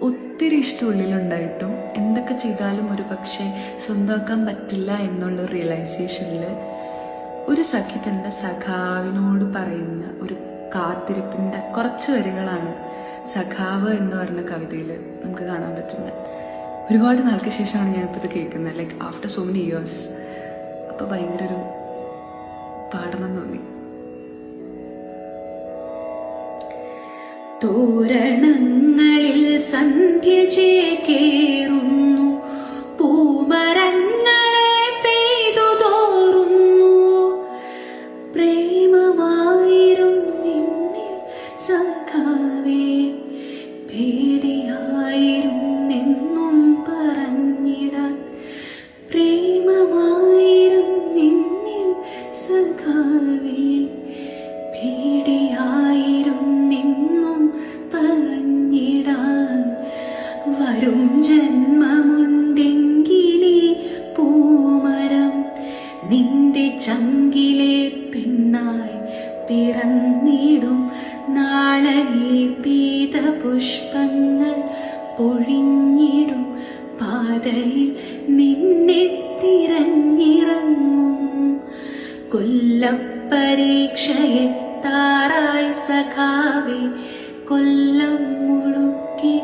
ഒത്തിരി ഇഷ്ടം ഉള്ളിലുണ്ടായിട്ടും എന്തൊക്കെ ചെയ്താലും ഒരു പക്ഷേ സ്വന്തമാക്കാൻ പറ്റില്ല എന്നുള്ള റിയലൈസേഷനിൽ ഒരു സഖി തൻ്റെ സഖാവിനോട് പറയുന്ന ഒരു കാത്തിരിപ്പിൻ്റെ കുറച്ച് വരികളാണ് സഖാവ് എന്ന് പറയുന്ന കവിതയിൽ നമുക്ക് കാണാൻ പറ്റുന്നത്. ഒരുപാട് നാൾക്ക് ശേഷമാണ് ഞാനിപ്പോൾ ഇത് കേൾക്കുന്നത്, like after so many years. അപ്പോൾ ഭയങ്കര ഒരു പാടണം തോന്നി. തോരണങ്ങളിൽ സന്ധ്യ ചേക്കേറുന്നു, പൂമരങ്ങളെ പെയ്തു തോറുന്നു, പ്രേമമായിരും നിന്നിൽ സഖാവേ, പേടിയായിരുന്നെന്നും പറഞ്ഞിടാൻ, പ്രേമമായിരും നിന്നിൽ സഖാവേ, പേടിയായിരുന്നെന്നും പറഞ്ഞിടാൻ, വരും ജന്മമുണ്ടെങ്കിലേ പൂമരം നിന്റെ ചങ്കിലെ പെണ്ണായി പിറന്നിടും, നാളെ പീതപുഷ്പങ്ങൾ പൊഴിഞ്ഞിടും, പാതയിൽ നിന്നെ തിരഞ്ഞിറങ്ങും, കൊല്ലപ്പരീക്ഷയെത്താറായി സഖാവേ, കൊല്ലം മുഴുക്കി